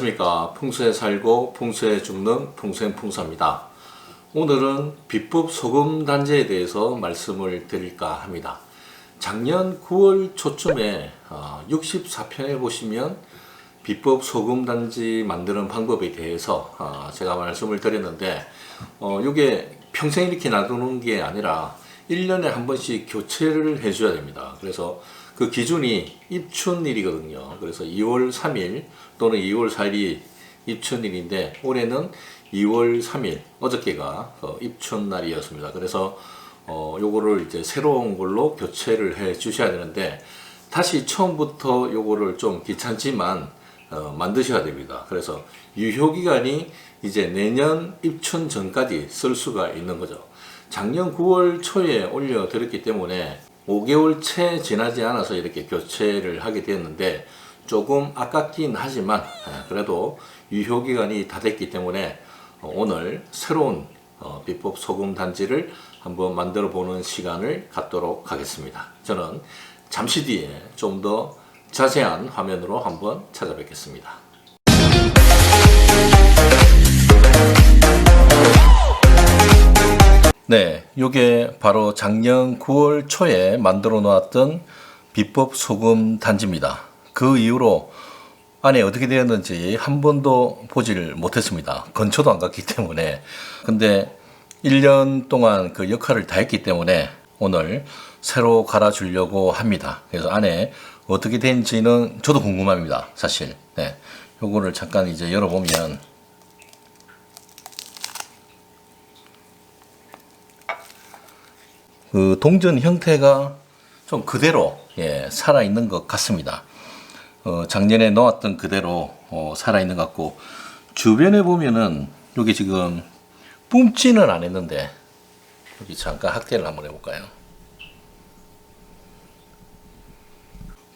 안녕하십니까. 풍수에 살고 풍수에 죽는 풍수행풍사입니다. 오늘은 비법 소금 단지에 대해서 말씀을 드릴까 합니다. 작년 9월 초쯤에 64편에 보시면 비법 소금 단지 만드는 방법에 대해서 제가 말씀을 드렸는데 이게 평생 이렇게 놔두는 게 아니라 1년에 한 번씩 교체를 해줘야 됩니다. 그래서 그 기준이 입춘일이거든요. 그래서 2월 3일 또는 2월 4일이 입춘일인데 올해는 2월 3일 어저께가 입춘날이었습니다. 그래서 요거를 이제 새로운 걸로 교체를 해 주셔야 되는데 다시 처음부터 요거를 좀 귀찮지만 만드셔야 됩니다. 그래서 유효기간이 이제 내년 입춘 전까지 쓸 수가 있는 거죠. 작년 9월 초에 올려드렸기 때문에 5개월 채 지나지 않아서 이렇게 교체를 하게 되었는데 조금 아깝긴 하지만 그래도 유효기간이 다 됐기 때문에 오늘 새로운 비법 소금 단지를 한번 만들어 보는 시간을 갖도록 하겠습니다. 저는 잠시 뒤에 좀 더 자세한 화면으로 한번 찾아뵙겠습니다. 네, 이게 바로 작년 9월 초에 만들어 놓았던 비법 소금 단지입니다. 그 이후로 안에 어떻게 되었는지 한 번도 보지를 못했습니다. 근처도 안 갔기 때문에. 근데 1년 동안 그 역할을 다 했기 때문에 오늘 새로 갈아주려고 합니다. 그래서 안에 어떻게 된지는 저도 궁금합니다. 사실. 네, 요거를 잠깐 이제 열어보면 그 동전 형태가 좀 그대로 살아있는 것 같습니다. 작년에 놓았던 그대로 살아있는 것 같고 주변에 보면은 여기 지금 뿜지는 안 했는데 여기 잠깐 확대를 한번 해볼까요?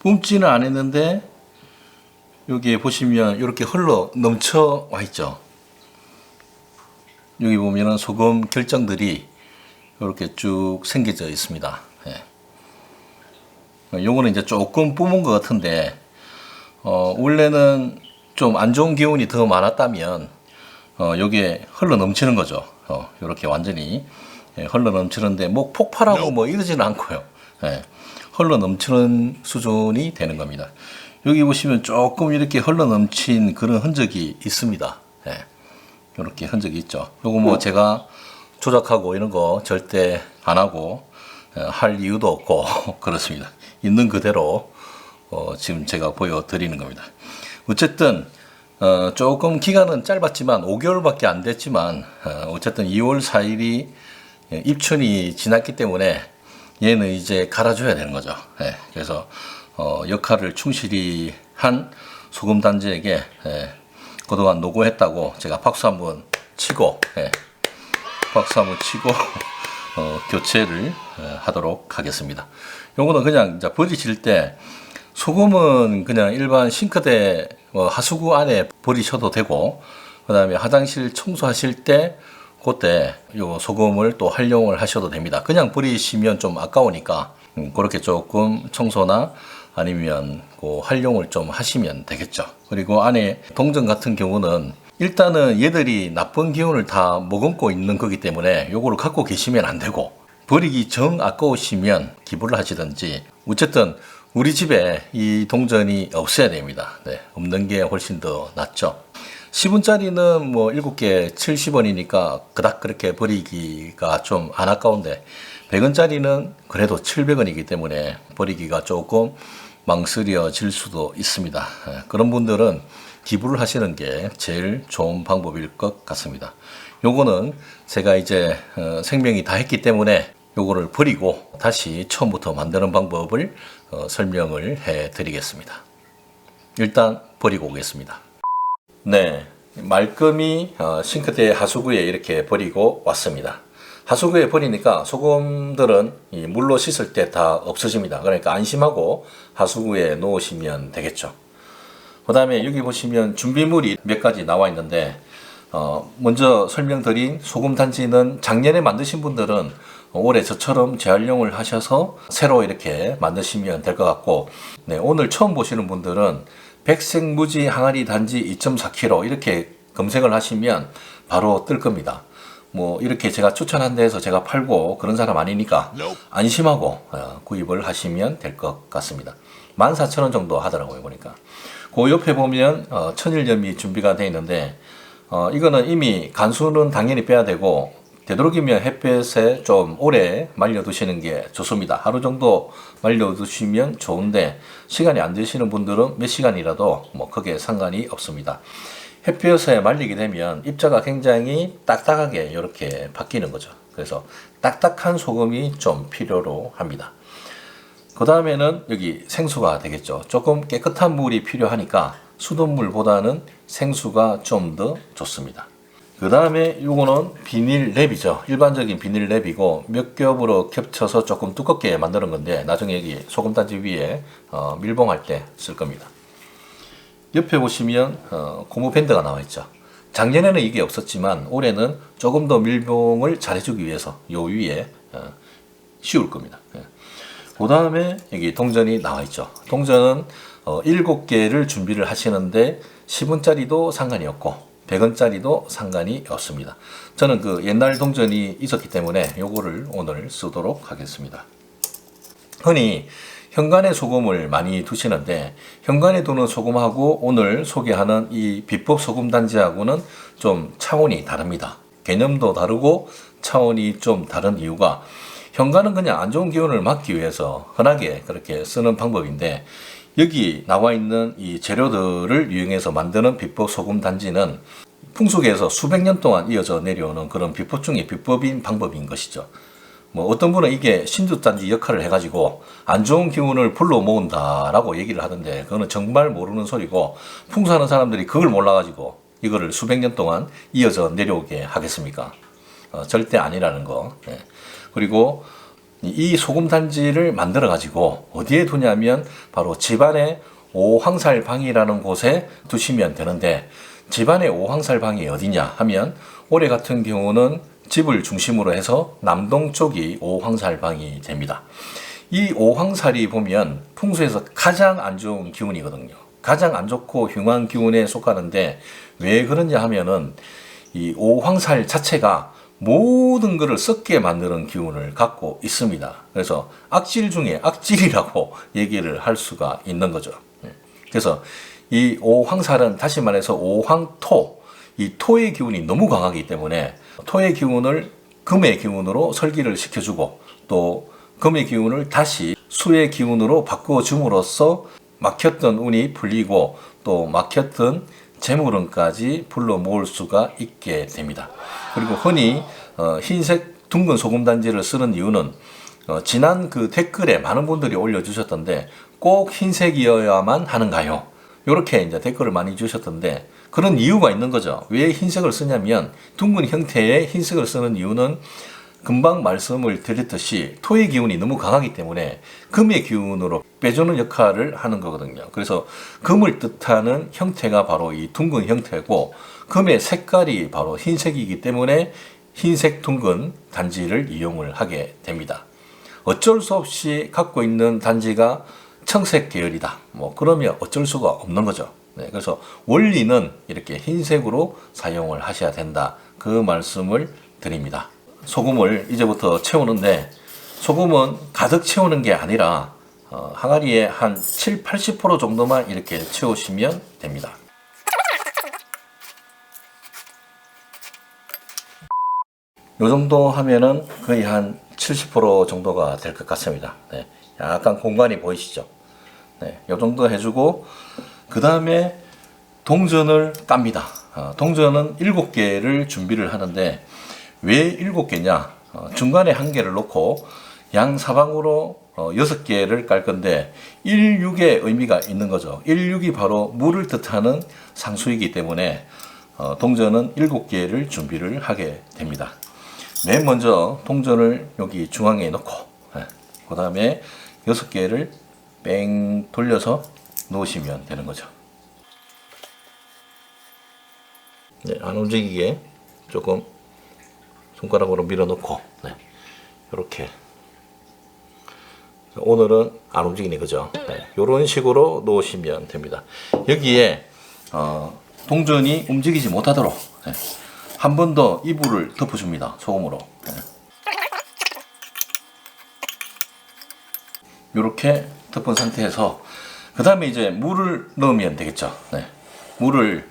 뿜지는 안 했는데 여기 보시면 이렇게 흘러 넘쳐 와 있죠. 여기 보면은 소금 결정들이 이렇게 쭉 생겨져 있습니다. 요거는 이제 조금 뿜은 것 같은데 원래는 좀 안 좋은 기운이 더 많았다면 요게 흘러 넘치는 거죠. 이렇게 완전히 흘러 넘치는데 뭐 폭발하고 뭐 이러지는 않고요. 흘러 넘치는 수준이 되는 겁니다. 여기 보시면 조금 이렇게 흘러 넘친 그런 흔적이 있습니다. 이렇게 흔적이 있죠. 요거 뭐 제가 조작하고 이런 거 절대 안 하고 할 이유도 없고 그렇습니다. 있는 그대로 지금 제가 보여드리는 겁니다. 어쨌든 조금 기간은 짧았지만 5개월밖에 안 됐지만 어쨌든 2월 4일이 입춘이 지났기 때문에 얘는 이제 갈아줘야 되는 거죠. 그래서 역할을 충실히 한 소금 단지에게 그동안 노고했다고 제가 박수 한번 치고 교체를 하도록 하겠습니다. 요거는 그냥 이제 버리실 때 소금은 그냥 일반 싱크대 하수구 안에 버리셔도 되고 그 다음에 화장실 청소하실 때 그때 요 소금을 또 활용을 하셔도 됩니다. 그냥 버리시면 좀 아까우니까 그렇게 조금 청소나 아니면 그 활용을 좀 하시면 되겠죠. 그리고 안에 동전 같은 경우는 일단은 얘들이 나쁜 기운을 다 머금고 있는 거기 때문에 요거를 갖고 계시면 안 되고 버리기 정 아까우시면 기부를 하시든지 어쨌든 우리 집에 이 동전이 없어야 됩니다. 없는 게 훨씬 더 낫죠. 10원짜리는 뭐 7개 70원이니까 그닥 그렇게 버리기가 좀 안 아까운데 100원짜리는 그래도 700원이기 때문에 버리기가 조금 망설여질 수도 있습니다. 그런 분들은 기부를 하시는 게 제일 좋은 방법일 것 같습니다. 요거는 제가 이제 생명이 다 했기 때문에 요거를 버리고 다시 처음부터 만드는 방법을 설명을 해 드리겠습니다. 일단 버리고 오겠습니다. 네, 말끔히 싱크대 하수구에 이렇게 버리고 왔습니다. 하수구에 버리니까 소금들은 이 물로 씻을 때 다 없어집니다. 그러니까 안심하고 하수구에 놓으시면 되겠죠. 그 다음에 여기 보시면 준비물이 몇 가지 나와 있는데 먼저 설명드린 소금 단지는 작년에 만드신 분들은 올해 저처럼 재활용을 하셔서 새로 이렇게 만드시면 될 것 같고 오늘 처음 보시는 분들은 백색무지 항아리 단지 2.4kg 이렇게 검색을 하시면 바로 뜰 겁니다. 뭐 이렇게 제가 추천한 데에서 제가 팔고 그런 사람 아니니까 안심하고 구입을 하시면 될 것 같습니다. 14,000원 정도 하더라고요, 보니까. 그 옆에 보면 천일염이 준비가 되어 있는데 이거는 이미 간수는 당연히 빼야 되고 되도록이면 햇볕에 좀 오래 말려두시는 게 좋습니다. 하루 정도 말려두시면 좋은데 시간이 안 되시는 분들은 몇 시간이라도 뭐 크게 상관이 없습니다. 햇볕에 말리게 되면 입자가 굉장히 딱딱하게 이렇게 바뀌는 거죠. 그래서 딱딱한 소금이 좀 필요로 합니다. 그 다음에는 여기 생수가 되겠죠. 조금 깨끗한 물이 필요하니까 수돗물보다는 생수가 좀 더 좋습니다. 그 다음에 이거는 비닐 랩이죠. 일반적인 비닐 랩이고 몇 겹으로 겹쳐서 조금 두껍게 만드는 건데 나중에 여기 소금단지 위에 밀봉할 때 쓸 겁니다. 옆에 보시면 고무 밴드가 나와 있죠. 작년에는 이게 없었지만 올해는 조금 더 밀봉을 잘해주기 위해서 요 위에 씌울 겁니다. 그 다음에 여기 동전이 나와 있죠. 동전은 7개를 준비를 하시는데 10원짜리도 상관이 없고 100원짜리도 상관이 없습니다. 저는 그 옛날 동전이 있었기 때문에 요거를 오늘 쓰도록 하겠습니다. 흔히 현관에 소금을 많이 두시는데 현관에 두는 소금하고 오늘 소개하는 이 비법 소금 단지하고는 좀 차원이 다릅니다. 개념도 다르고 차원이 좀 다른 이유가 현관은 그냥 안 좋은 기운을 막기 위해서 흔하게 그렇게 쓰는 방법인데 여기 나와 있는 이 재료들을 이용해서 만드는 비법 소금 단지는 풍속에서 수백 년 동안 이어져 내려오는 그런 비법 중에 비법인 방법인 것이죠. 뭐 어떤 분은 이게 신주단지 역할을 해가지고 안 좋은 기운을 불러 모은다라고 얘기를 하던데 그거는 정말 모르는 소리고 풍수하는 사람들이 그걸 몰라가지고 이거를 수백 년 동안 이어져 내려오게 하겠습니까? 절대 아니라는 거. 네. 그리고 이 소금단지를 만들어 가지고 어디에 두냐면 바로 집안의 오황살방이라는 곳에 두시면 되는데 집안의 오황살방이 어디냐 하면 올해 같은 경우는 집을 중심으로 해서 남동 쪽이 오황살방이 됩니다. 이 오황살이 보면 풍수에서 가장 안 좋은 기운이거든요. 가장 안 좋고 흉한 기운에 속하는데 왜 그러냐 하면은 이 오황살 자체가 모든 것을 썩게 만드는 기운을 갖고 있습니다. 그래서 악질 중에 악질이라고 얘기를 할 수가 있는 거죠. 그래서 이 오황살은 다시 말해서 오황토, 이 토의 기운이 너무 강하기 때문에 토의 기운을 금의 기운으로 설기를 시켜주고 또 금의 기운을 다시 수의 기운으로 바꿔줌으로써 막혔던 운이 풀리고 또 막혔던 재물운까지 불러 모을 수가 있게 됩니다. 그리고 흔히 흰색 둥근 소금단지를 쓰는 이유는 지난 그 댓글에 많은 분들이 올려주셨던데 꼭 흰색이어야만 하는가요? 이렇게 이제 댓글을 많이 주셨던데 그런 이유가 있는 거죠. 왜 흰색을 쓰냐면 둥근 형태의 흰색을 쓰는 이유는 금방 말씀을 드렸듯이 토의 기운이 너무 강하기 때문에 금의 기운으로 빼주는 역할을 하는 거거든요. 그래서 금을 뜻하는 형태가 바로 이 둥근 형태고 금의 색깔이 바로 흰색이기 때문에 흰색 둥근 단지를 이용을 하게 됩니다. 어쩔 수 없이 갖고 있는 단지가 청색 계열이다. 뭐 그러면 어쩔 수가 없는 거죠. 네, 그래서 원리는 이렇게 흰색으로 사용을 하셔야 된다. 그 말씀을 드립니다. 소금을 이제부터 채우는데 소금은 가득 채우는 게 아니라 항아리에 한 7, 80% 정도만 이렇게 채우시면 됩니다. 이 정도 하면은 거의 한 70% 정도가 될 것 같습니다. 네, 약간 공간이 보이시죠? 네, 이 정도 해주고 그 다음에 동전을 깝니다. 동전은 7개를 준비를 하는데 왜 7개냐? 중간에 1개를 놓고 양 사방으로 6개를 깔 건데 16의 의미가 있는 거죠. 16이 바로 물을 뜻하는 상수이기 때문에 동전은 7개를 준비를 하게 됩니다. 맨 먼저 동전을 여기 중앙에 놓고 그 다음에 6개를 뺑 돌려서 놓으시면 되는 거죠. 네, 안 움직이게 조금 손가락으로 밀어넣고 이렇게 오늘은 안 움직이네, 그죠? 네, 이런 식으로 놓으시면 됩니다. 여기에 동전이 움직이지 못하도록 네, 한 번 더 이불을 덮어줍니다. 소금으로. 네. 이렇게 덮은 상태에서 그 다음에 이제 물을 넣으면 되겠죠. 네. 물을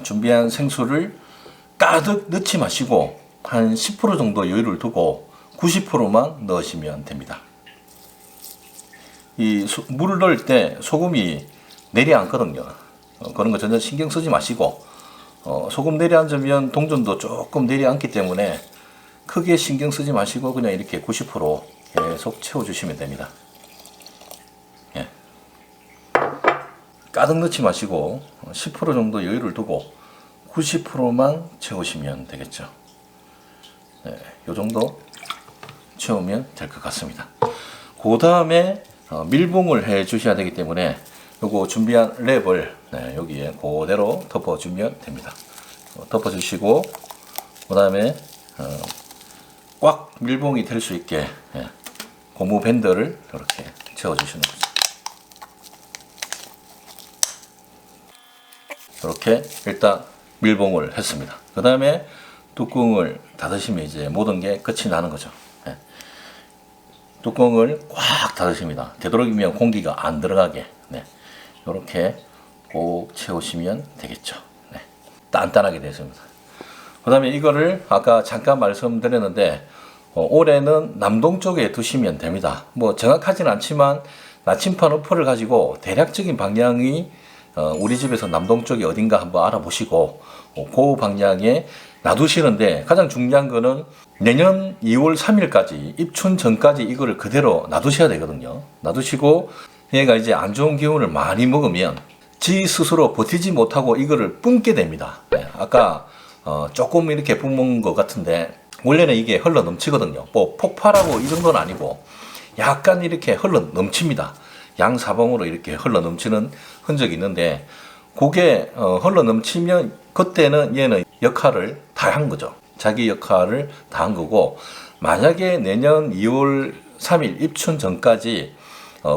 준비한 생수를 가득 넣지 마시고 한 10% 정도 여유를 두고 90%만 넣으시면 됩니다. 이 물을 넣을 때 소금이 내려앉거든요. 그런 거 전혀 신경 쓰지 마시고 소금 내려앉으면 동전도 조금 내려앉기 때문에 크게 신경 쓰지 마시고 그냥 이렇게 90% 계속 채워주시면 됩니다. 예. 가득 넣지 마시고 10% 정도 여유를 두고 90%만 채우시면 되겠죠. 네, 이 정도 채우면 될 것 같습니다. 그 다음에 밀봉을 해 주셔야 되기 때문에 요거 준비한 랩을 여기에 그대로 덮어주면 됩니다. 덮어주시고 그 다음에 꽉 밀봉이 될 수 있게 고무 밴드를 이렇게 채워주시는 거죠. 이렇게 일단 밀봉을 했습니다. 그 다음에 뚜껑을 닫으시면 이제 모든 게 끝이 나는 거죠. 네. 뚜껑을 꽉 닫으십니다. 되도록이면 공기가 안 들어가게. 네. 이렇게 꼭 채우시면 되겠죠. 네. 단단하게 됐습니다. 그 다음에 이거를 아까 잠깐 말씀드렸는데 올해는 남동쪽에 두시면 됩니다. 뭐 정확하진 않지만 나침반 어퍼를 가지고 대략적인 방향이 우리 집에서 남동쪽이 어딘가 한번 알아보시고 그 방향에 놔두시는데 가장 중요한 거는 내년 2월 3일까지 입춘 전까지 이거를 그대로 놔두셔야 되거든요. 놔두시고 얘가 이제 안 좋은 기운을 많이 먹으면 지 스스로 버티지 못하고 이거를 뿜게 됩니다. 네, 아까 조금 이렇게 뿜은 것 같은데 원래는 이게 흘러 넘치거든요. 뭐 폭발하고 이 정도는 아니고 약간 이렇게 흘러 넘칩니다. 양사방으로 이렇게 흘러 넘치는 흔적이 있는데 그게 흘러 넘치면 그때는 얘는 역할을 다 한 거죠. 자기 역할을 다 한 거고 만약에 내년 2월 3일 입춘 전까지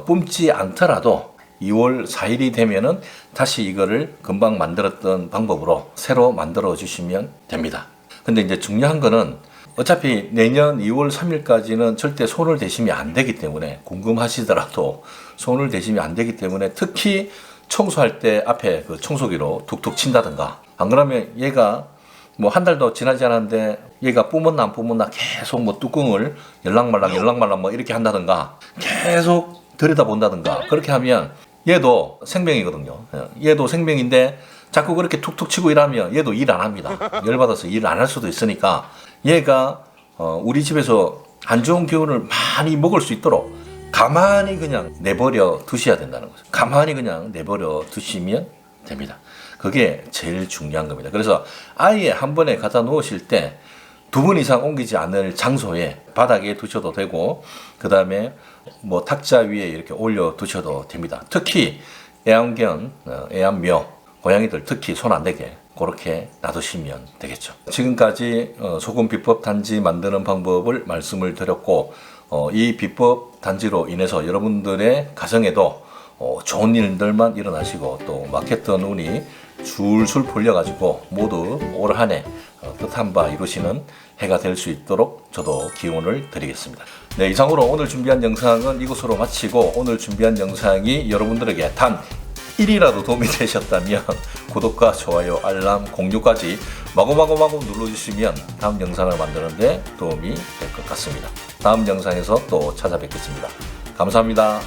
뿜지 않더라도 2월 4일이 되면은 다시 이거를 금방 만들었던 방법으로 새로 만들어 주시면 됩니다. 근데 이제 중요한 거는 어차피 내년 2월 3일까지는 절대 손을 대시면 안 되기 때문에 궁금하시더라도 손을 대시면 안 되기 때문에 특히 청소할 때 앞에 그 청소기로 툭툭 친다든가 안 그러면 얘가 뭐 한 달도 지나지 않았는데 얘가 뿜었나 안 뿜었나 계속 뭐 뚜껑을 열랑말랑 뭐 이렇게 한다든가 계속 들여다본다든가 그렇게 하면 얘도 생명이거든요. 얘도 생명인데 자꾸 그렇게 툭툭 치고 일하면 얘도 일 안 합니다. 열받아서 일 안 할 수도 있으니까 얘가 우리 집에서 안 좋은 기운을 많이 먹을 수 있도록 가만히 그냥 내버려 두셔야 된다는 거죠. 가만히 그냥 내버려 두시면 됩니다. 그게 제일 중요한 겁니다. 그래서 아예 한 번에 갖다 놓으실 때 2번 이상 옮기지 않을 장소에 바닥에 두셔도 되고 그 다음에 뭐 탁자 위에 이렇게 올려 두셔도 됩니다. 특히 애완견, 애완묘, 고양이들 특히 손 안 대게 그렇게 놔두시면 되겠죠. 지금까지 소금 비법 단지 만드는 방법을 말씀을 드렸고 이 비법 단지로 인해서 여러분들의 가정에도 좋은 일들만 일어나시고 또 막혔던 운이 줄줄 풀려가지고 모두 올 한 해 뜻한 바 이루시는 해가 될 수 있도록 저도 기원을 드리겠습니다. 네, 이상으로 오늘 준비한 영상은 이것으로 마치고 오늘 준비한 영상이 여러분들에게 단 1이라도 도움이 되셨다면 구독과 좋아요, 알람, 공유까지 마구마구 눌러주시면 다음 영상을 만드는데 도움이 될 것 같습니다. 다음 영상에서 또 찾아뵙겠습니다. 감사합니다.